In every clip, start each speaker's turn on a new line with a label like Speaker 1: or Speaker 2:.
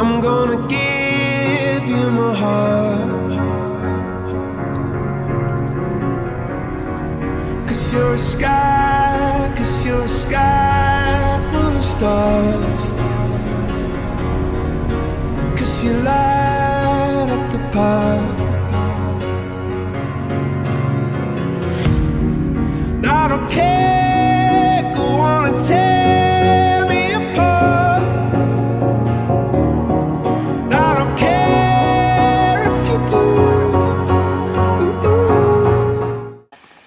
Speaker 1: I'm gonna give you my heart. 'Cause you're a sky full of stars. 'Cause you light up the path. I don't care, go on and tear me apart. I don't care if you do.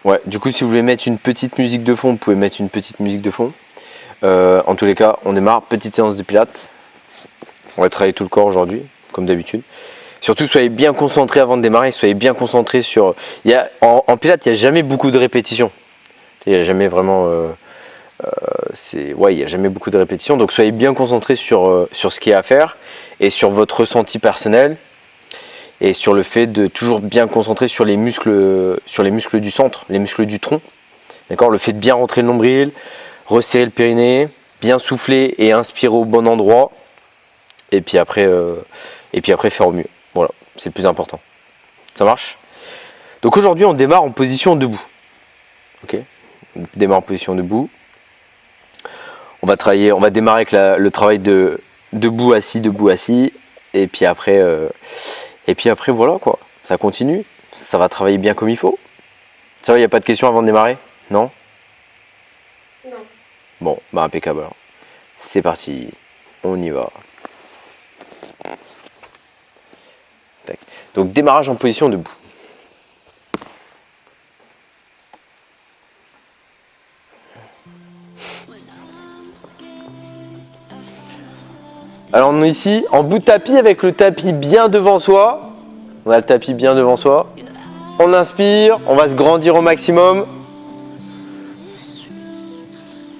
Speaker 2: Ouais, du coup, si vous voulez mettre une petite musique de fond, vous pouvez mettre une petite musique de fond. En tous les cas, on démarre. Petite séance de pilates. On va travailler tout le corps aujourd'hui, comme d'habitude. Surtout, soyez bien concentrés avant de démarrer. Soyez bien concentrés sur. En pilates, il n'y a jamais beaucoup de répétitions. Il n'y a jamais vraiment. Il n'y a jamais beaucoup de répétitions. Donc, soyez bien concentrés sur ce qu'il y a à faire et sur votre ressenti personnel. Et sur le fait de toujours bien concentrer sur les muscles du centre, les muscles du tronc. D'accord ? Le fait de bien rentrer le nombril, resserrer le périnée, bien souffler et inspirer au bon endroit. Et puis après faire au mieux. Voilà, c'est le plus important. Ça marche ? Donc aujourd'hui, on démarre en position debout. Ok ? On démarre en position debout. On va démarrer avec le travail de debout assis. Et puis après voilà quoi. Ça continue. Ça va travailler bien comme il faut. Ça va, il n'y a pas de questions avant de démarrer ? Non ?
Speaker 3: Non.
Speaker 2: Bon, bah impeccable alors. C'est parti. On y va. Tac. Donc démarrage en position debout. Alors on est ici en bout de tapis avec le tapis bien devant soi. On a le tapis bien devant soi. On inspire, on va se grandir au maximum.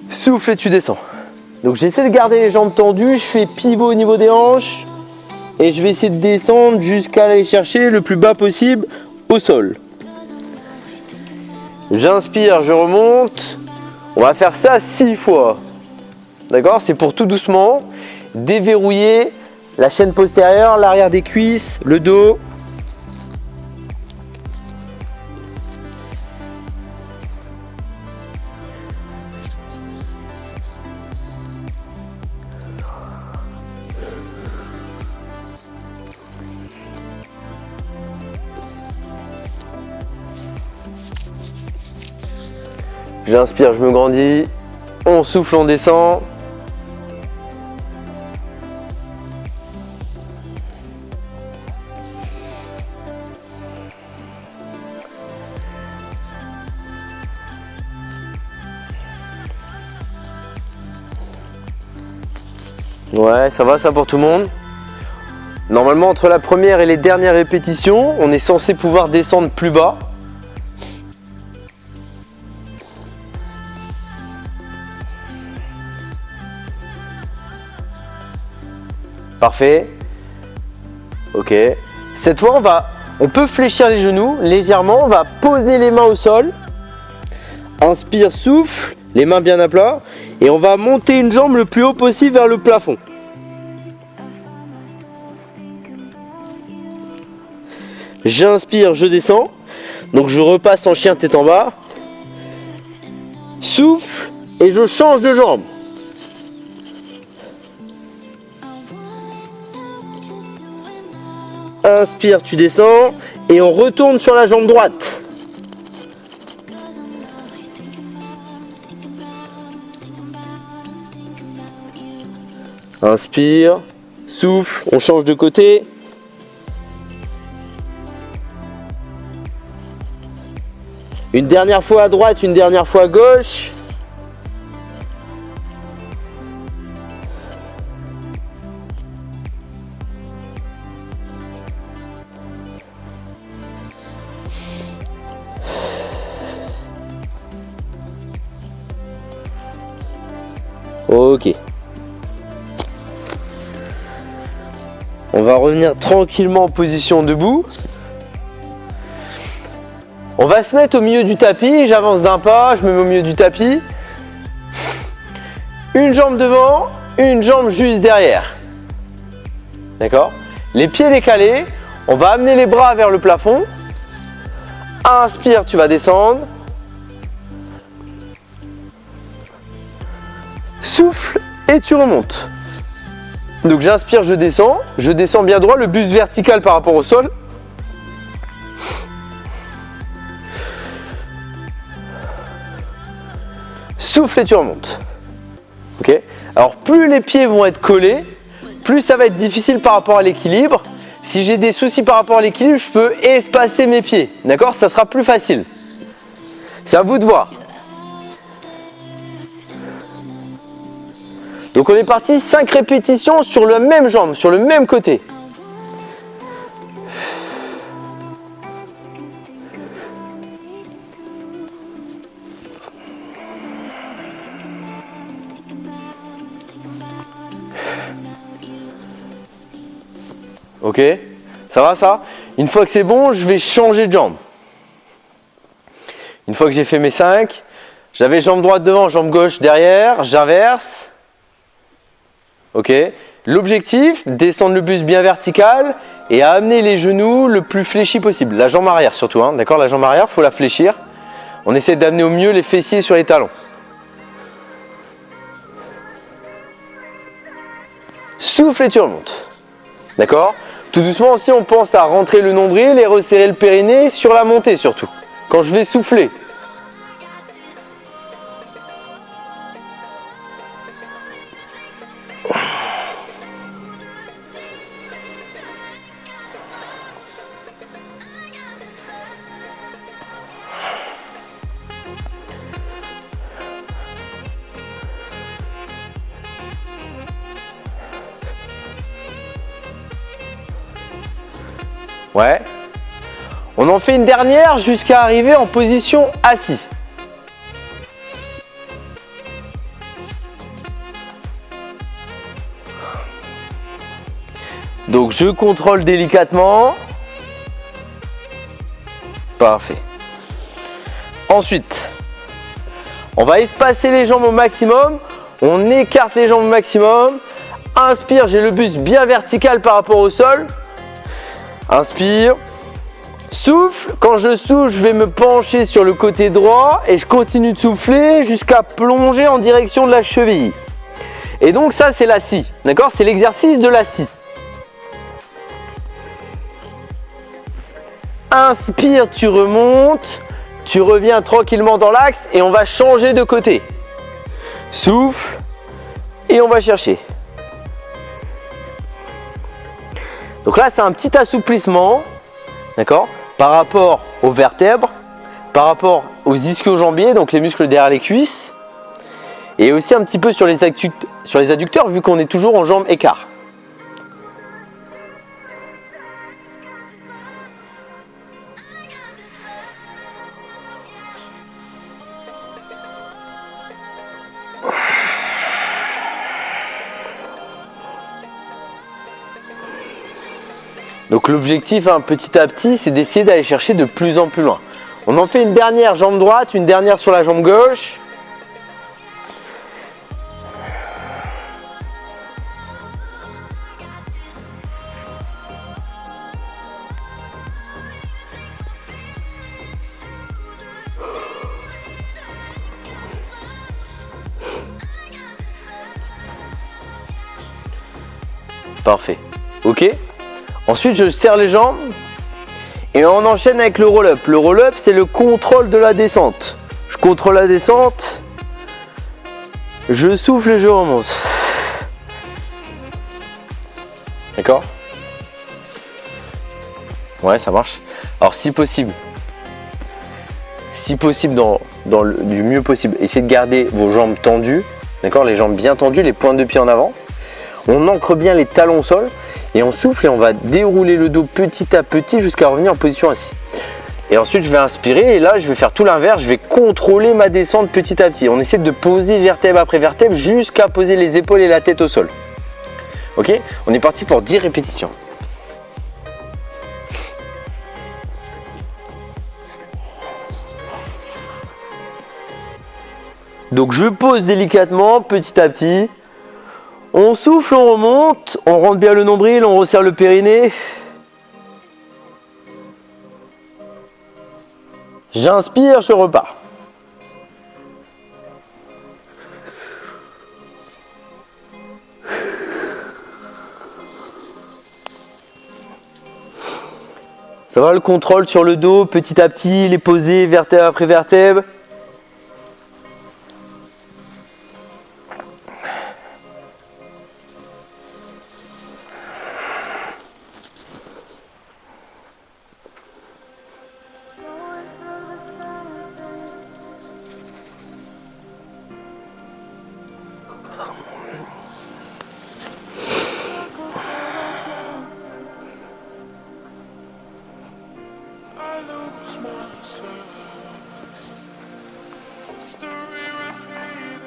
Speaker 2: Souffle et tu descends. Donc j'essaie de garder les jambes tendues, je fais pivot au niveau des hanches. Et je vais essayer de descendre jusqu'à aller chercher le plus bas possible au sol. J'inspire, je remonte. On va faire ça 6 fois. D'accord ? C'est pour tout doucement déverrouiller la chaîne postérieure, l'arrière des cuisses, le dos. J'inspire, je me grandis. On souffle, on descend. Ouais, ça va ça pour tout le monde. Normalement, entre la première et les dernières répétitions, on est censé pouvoir descendre plus bas. Parfait. Ok. Cette fois, on peut fléchir les genoux légèrement. On va poser les mains au sol. Inspire, souffle, les mains bien à plat. Et on va monter une jambe le plus haut possible vers le plafond. J'inspire, je descends. Donc je repasse en chien tête en bas. Souffle et je change de jambe. Inspire, tu descends et on retourne sur la jambe droite. Inspire, souffle, on change de côté. Une dernière fois à droite, une dernière fois à gauche. Ok. On va revenir tranquillement en position debout. On va se mettre au milieu du tapis, j'avance d'un pas, je me mets au milieu du tapis. Une jambe devant, une jambe juste derrière. D'accord? Les pieds décalés, on va amener les bras vers le plafond. Inspire, tu vas descendre. Souffle et tu remontes. Donc j'inspire, je descends bien droit, le buste vertical par rapport au sol. Souffle et tu remontes. Ok? Alors plus les pieds vont être collés, plus ça va être difficile par rapport à l'équilibre. Si j'ai des soucis par rapport à l'équilibre, je peux espacer mes pieds. D'accord? Ça sera plus facile. C'est à vous de voir. Donc on est parti 5 répétitions sur la même jambe, sur le même côté. Ok, ça va ça? Une fois que c'est bon, je vais changer de jambe. Une fois que j'ai fait mes 5, j'avais jambe droite devant, jambe gauche derrière, j'inverse. Ok, l'objectif, descendre le buste bien vertical et amener les genoux le plus fléchis possible. La jambe arrière surtout, hein, d'accord? La jambe arrière, il faut la fléchir. On essaie d'amener au mieux les fessiers sur les talons. Souffle et tu remontes. D'accord? Tout doucement aussi, on pense à rentrer le nombril et resserrer le périnée sur la montée surtout. Quand je vais souffler. Ouais. On en fait une dernière jusqu'à arriver en position assis. Donc je contrôle délicatement. Parfait. Ensuite, on va espacer les jambes au maximum. On écarte les jambes au maximum. Inspire, j'ai le buste bien vertical par rapport au sol. Inspire, souffle. Quand je souffle, je vais me pencher sur le côté droit et je continue de souffler jusqu'à plonger en direction de la cheville. Et donc ça, c'est la scie, d'accord? C'est l'exercice de la scie. Inspire, tu remontes, tu reviens tranquillement dans l'axe et on va changer de côté. Souffle et on va chercher. Donc là, c'est un petit assouplissement, d'accord, par rapport aux vertèbres, par rapport aux ischio-jambiers, donc les muscles derrière les cuisses, et aussi un petit peu sur les adducteurs, vu qu'on est toujours en jambes écart. Donc l'objectif, hein, petit à petit, c'est d'essayer d'aller chercher de plus en plus loin. On en fait une dernière jambe droite, une dernière sur la jambe gauche. Parfait. Ok. Ensuite, je serre les jambes et on enchaîne avec le roll-up. Le roll-up, c'est le contrôle de la descente. Je contrôle la descente, je souffle et je remonte. D'accord? Ouais, ça marche. Alors, si possible, du mieux possible, essayez de garder vos jambes tendues, d'accord? Les jambes bien tendues, les pointes de pied en avant. On ancre bien les talons au sol. Et on souffle et on va dérouler le dos petit à petit jusqu'à revenir en position assise. Et ensuite, je vais inspirer et là, je vais faire tout l'inverse. Je vais contrôler ma descente petit à petit. On essaie de poser vertèbre après vertèbre jusqu'à poser les épaules et la tête au sol. Ok? On est parti pour 10 répétitions. Donc, je pose délicatement petit à petit. On souffle, on remonte, on rentre bien le nombril, on resserre le périnée. J'inspire, je repars. Ça va, le contrôle sur le dos, petit à petit, les poser vertèbre après vertèbre.
Speaker 1: I lose myself. Story repeated.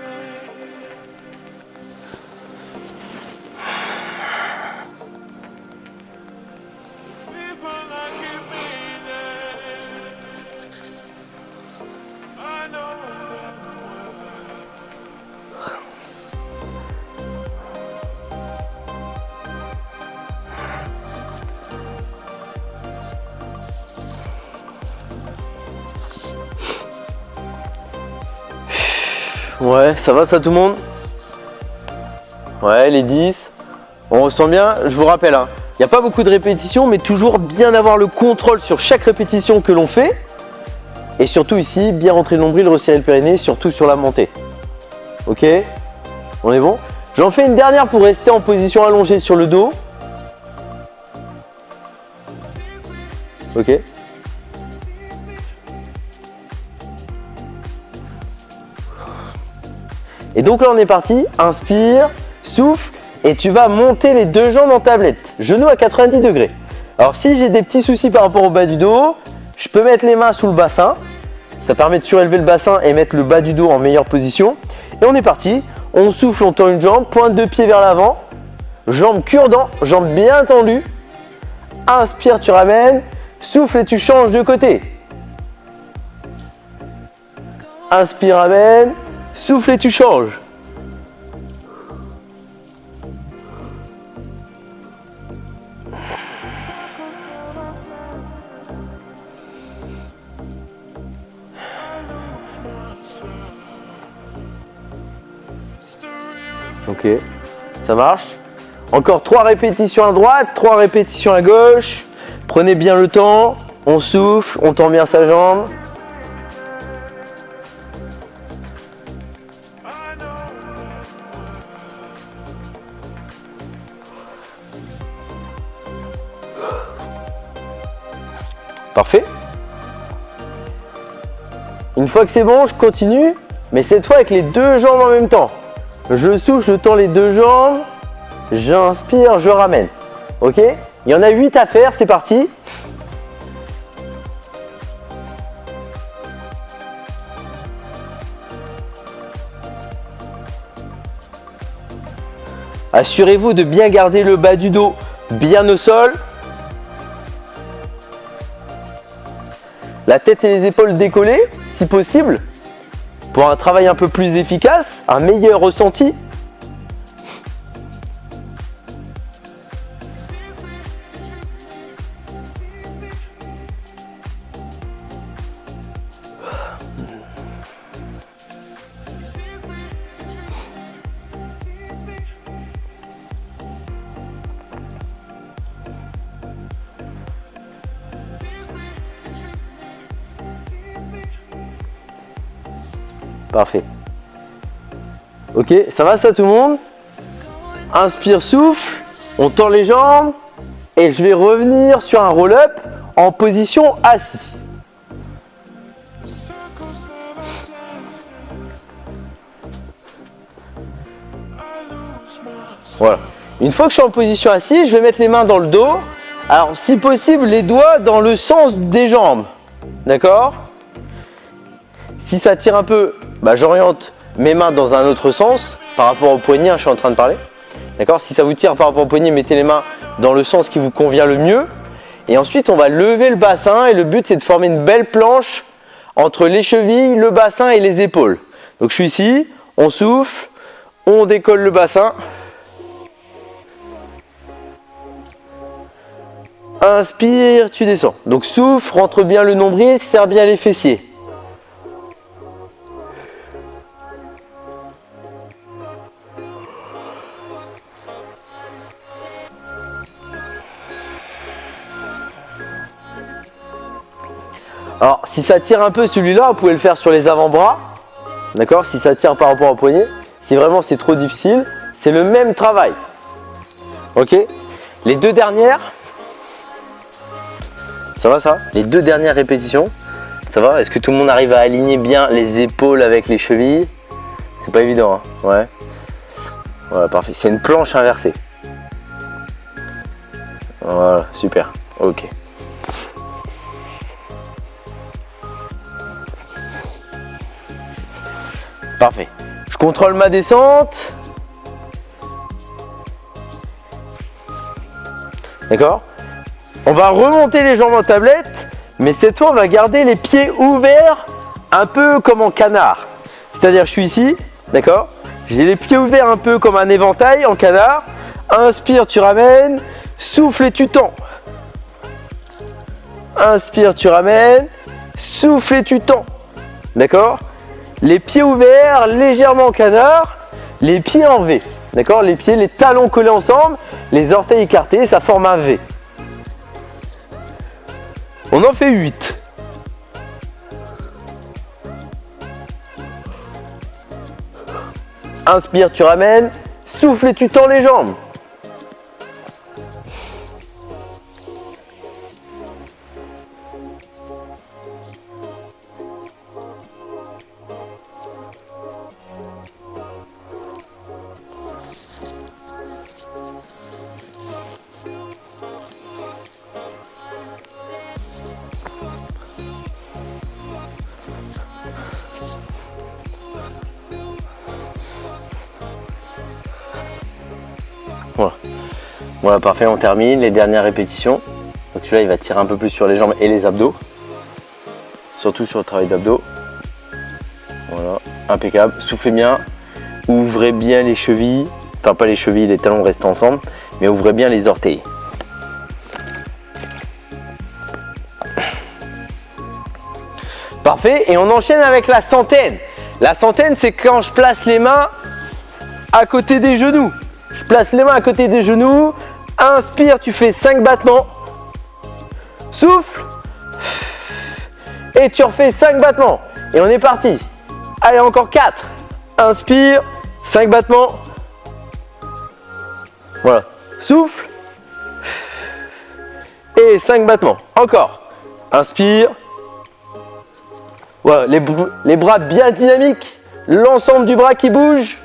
Speaker 1: People I keep meeting. I know them well.
Speaker 2: Ouais, ça va ça tout le monde? Ouais, les 10. On ressent bien, je vous rappelle, hein, il n'y a pas beaucoup de répétitions, mais toujours bien avoir le contrôle sur chaque répétition que l'on fait. Et surtout ici, bien rentrer le nombril, resserrer le périnée, surtout sur la montée. Ok? On est bon? J'en fais une dernière pour rester en position allongée sur le dos. Ok? Et donc là on est parti, inspire, souffle et tu vas monter les deux jambes en tablette, genoux à 90 degrés. Alors si j'ai des petits soucis par rapport au bas du dos, je peux mettre les mains sous le bassin, ça permet de surélever le bassin et mettre le bas du dos en meilleure position. Et on est parti, on souffle, on tend une jambe, pointe de pied vers l'avant, jambe cure-dent, jambe bien tendue, inspire tu ramènes, souffle et tu changes de côté. Inspire, ramène. Souffle et tu changes. Ok, ça marche. Encore 3 répétitions à droite, 3 répétitions à gauche. Prenez bien le temps. On souffle, on tend bien sa jambe. Parfait. Une fois que c'est bon, je continue, mais cette fois avec les deux jambes en même temps. Je souffle, je tends les deux jambes, j'inspire, je ramène. Ok? Il y en a 8 à faire, c'est parti. Assurez-vous de bien garder le bas du dos bien au sol. La tête et les épaules décollées, si possible, pour un travail un peu plus efficace, un meilleur ressenti. Parfait. Ok, ça va ça tout le monde? Inspire, souffle, on tend les jambes et je vais revenir sur un roll-up en position assis. Voilà. Une fois que je suis en position assise, je vais mettre les mains dans le dos. Alors si possible, les doigts dans le sens des jambes. D'accord? Si ça tire un peu, bah, j'oriente mes mains dans un autre sens par rapport au poignet, hein, je suis en train de parler. D'accord? Si ça vous tire par rapport au poignet, mettez les mains dans le sens qui vous convient le mieux. Et ensuite, on va lever le bassin et le but, c'est de former une belle planche entre les chevilles, le bassin et les épaules. Donc je suis ici, on souffle, on décolle le bassin. Inspire, tu descends. Donc souffle, rentre bien le nombril, serre bien les fessiers. Alors, si ça tire un peu celui-là, vous pouvez le faire sur les avant-bras. D'accord? Si ça tire par rapport au poignet. Si vraiment c'est trop difficile, c'est le même travail. Ok? Les deux dernières. Ça va ça? Les deux dernières répétitions. Ça va? Est-ce que tout le monde arrive à aligner bien les épaules avec les chevilles? C'est pas évident, hein? Ouais. Voilà, parfait. C'est une planche inversée. Voilà, super. Ok. Parfait. Je contrôle ma descente. D'accord? On va remonter les jambes en tablette, mais cette fois on va garder les pieds ouverts un peu comme en canard. C'est-à-dire je suis ici, d'accord? J'ai les pieds ouverts un peu comme un éventail en canard. Inspire, tu ramènes. Souffle et tu tends. Inspire, tu ramènes. Souffle et tu tends. D'accord? Les pieds ouverts, légèrement en canard, les pieds en V. D'accord? Les pieds, les talons collés ensemble, les orteils écartés, ça forme un V. On en fait 8. Inspire, tu ramènes. Souffle et tu tends les jambes. Voilà. Voilà, parfait, on termine les dernières répétitions. Donc celui-là, il va tirer un peu plus sur les jambes et les abdos. Surtout sur le travail d'abdos. Voilà, impeccable. Soufflez bien, ouvrez bien les chevilles. Enfin, pas les chevilles, les talons restent ensemble, mais ouvrez bien les orteils. Parfait, et on enchaîne avec la centaine. La centaine, c'est quand je place les mains à côté des genoux. Je place les mains à côté des genoux. Inspire, tu fais 5 battements. Souffle. Et tu refais 5 battements. Et on est parti. Allez, encore 4. Inspire, 5 battements. Voilà. Souffle. Et 5 battements. Encore. Inspire. Voilà, les bras bien dynamiques. L'ensemble du bras qui bouge.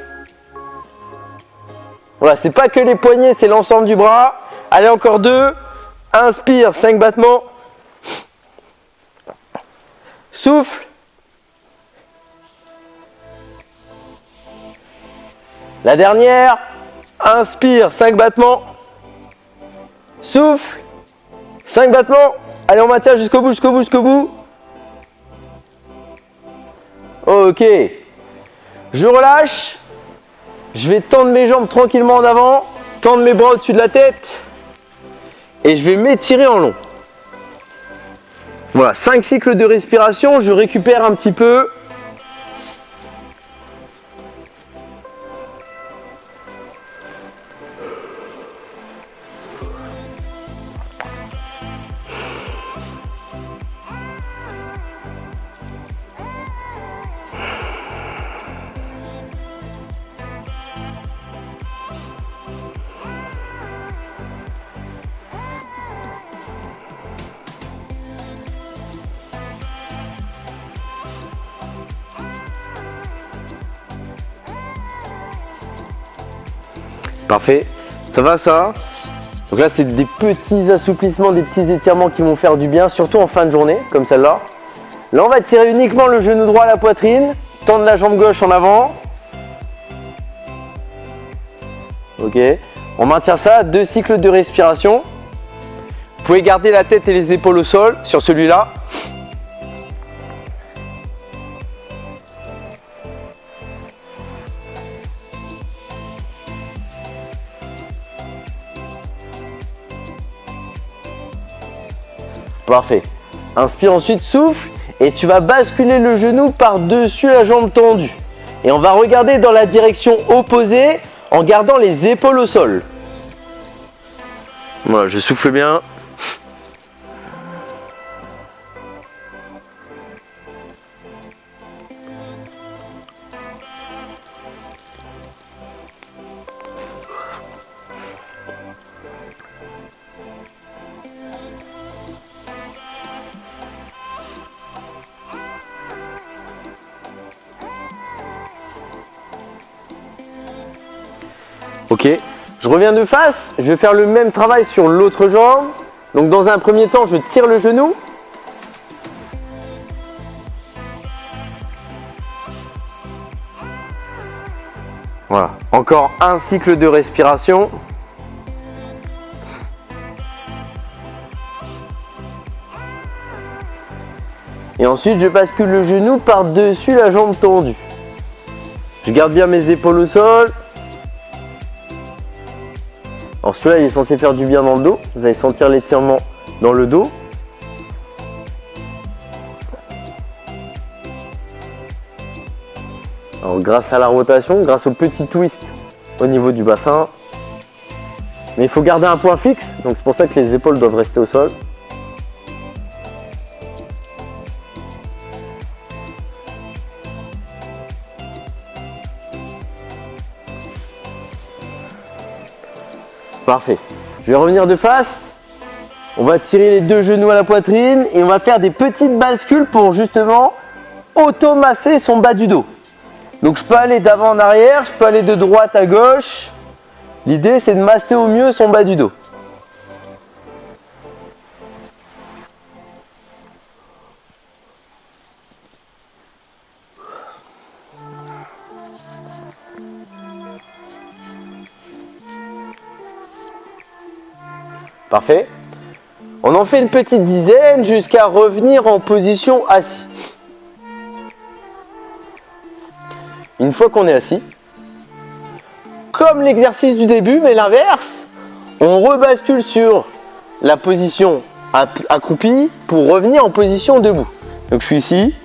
Speaker 2: Voilà, c'est pas que les poignets, c'est l'ensemble du bras. Allez, encore 2. Inspire, 5 battements. Souffle. La dernière. Inspire, 5 battements. Souffle. 5 battements. Allez, on maintient jusqu'au bout, jusqu'au bout, jusqu'au bout. Ok. Je relâche. Je vais tendre mes jambes tranquillement en avant, tendre mes bras au-dessus de la tête et je vais m'étirer en long. Voilà, 5 cycles de respiration, je récupère un petit peu. Parfait, ça va ça? Donc là c'est des petits assouplissements, des petits étirements qui vont faire du bien, surtout en fin de journée, comme celle-là. Là on va tirer uniquement le genou droit à la poitrine, tendre la jambe gauche en avant. Ok, on maintient ça, 2 cycles de respiration. Vous pouvez garder la tête et les épaules au sol sur celui-là. Parfait. Inspire, ensuite souffle et tu vas basculer le genou par-dessus la jambe tendue. Et on va regarder dans la direction opposée en gardant les épaules au sol. Voilà, je souffle bien. Ok, je reviens de face, je vais faire le même travail sur l'autre jambe. Donc dans un premier temps, je tire le genou. Voilà, encore un cycle de respiration. Et ensuite, je bascule le genou par-dessus la jambe tendue. Je garde bien mes épaules au sol. Alors celui-là, il est censé faire du bien dans le dos. Vous allez sentir l'étirement dans le dos. Alors grâce à la rotation, grâce au petit twist au niveau du bassin. Mais il faut garder un point fixe, donc c'est pour ça que les épaules doivent rester au sol. Parfait. Je vais revenir de face. On va tirer les deux genoux à la poitrine et on va faire des petites bascules pour justement auto-masser son bas du dos. Donc je peux aller d'avant en arrière, je peux aller de droite à gauche. L'idée c'est de masser au mieux son bas du dos. Parfait. On en fait une petite dizaine jusqu'à revenir en position assis. Une fois qu'on est assis, comme l'exercice du début, mais l'inverse, on rebascule sur la position accroupie pour revenir en position debout. Donc je suis ici,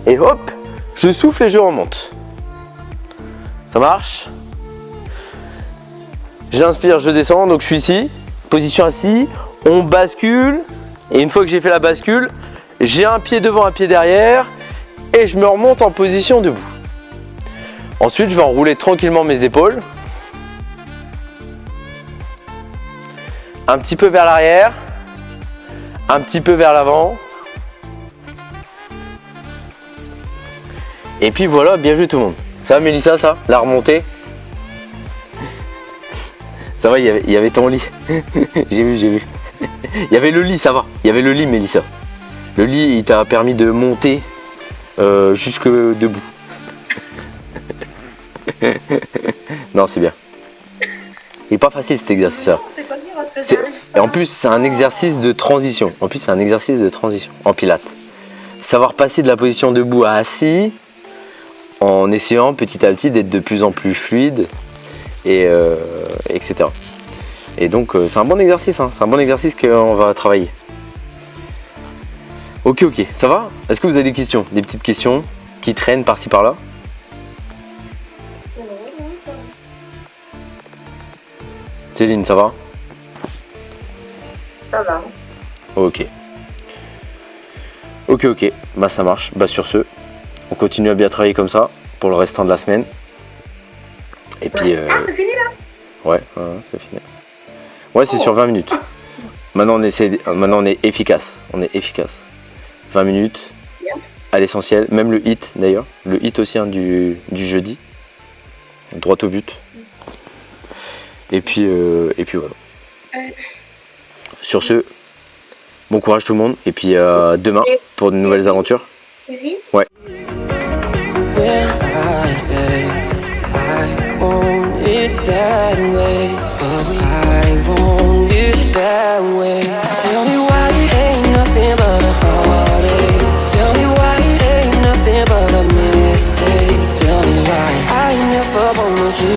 Speaker 2: et hop, je souffle et je remonte. Ça marche? J'inspire, je descends, donc je suis ici, position assis, on bascule, et une fois que j'ai fait la bascule, j'ai un pied devant, un pied derrière, et je me remonte en position debout. Ensuite, je vais enrouler tranquillement mes épaules, un petit peu vers l'arrière, un petit peu vers l'avant, et puis voilà, bien joué tout le monde. Ça va Mélissa, ça? La remontée? Ça va, il y avait ton lit. J'ai vu. Il y avait le lit, ça va. Il y avait le lit, Mélissa. Le lit, il t'a permis de monter jusque debout. Non, c'est bien. Il est pas facile cet exercice-là. Et en plus, c'est un exercice de transition. En pilates. Savoir passer de la position debout à assis en essayant petit à petit d'être de plus en plus fluide. Etc. Et donc c'est un bon exercice, hein. C'est un bon exercice qu'on va travailler. Ok, ça va? Est-ce que vous avez des questions? Des petites questions qui traînent par-ci par-là?
Speaker 3: Non, ça va.
Speaker 2: Céline, ça va?
Speaker 3: Ça va.
Speaker 2: Ok, bah ça marche. Bah sur ce, on continue à bien travailler comme ça pour le restant de la semaine. Et puis
Speaker 3: Ah, c'est fini là?
Speaker 2: ouais, c'est fini. Ouais, c'est sur 20 minutes. Maintenant on est efficace. 20 minutes à l'essentiel, même le hit d'ailleurs. Le hit aussi, hein, du jeudi. Droit au but. Et puis voilà. Sur ce, bon courage tout le monde. Et puis demain pour de nouvelles aventures.
Speaker 3: Oui.
Speaker 2: Ouais.
Speaker 4: When I say I want it that way,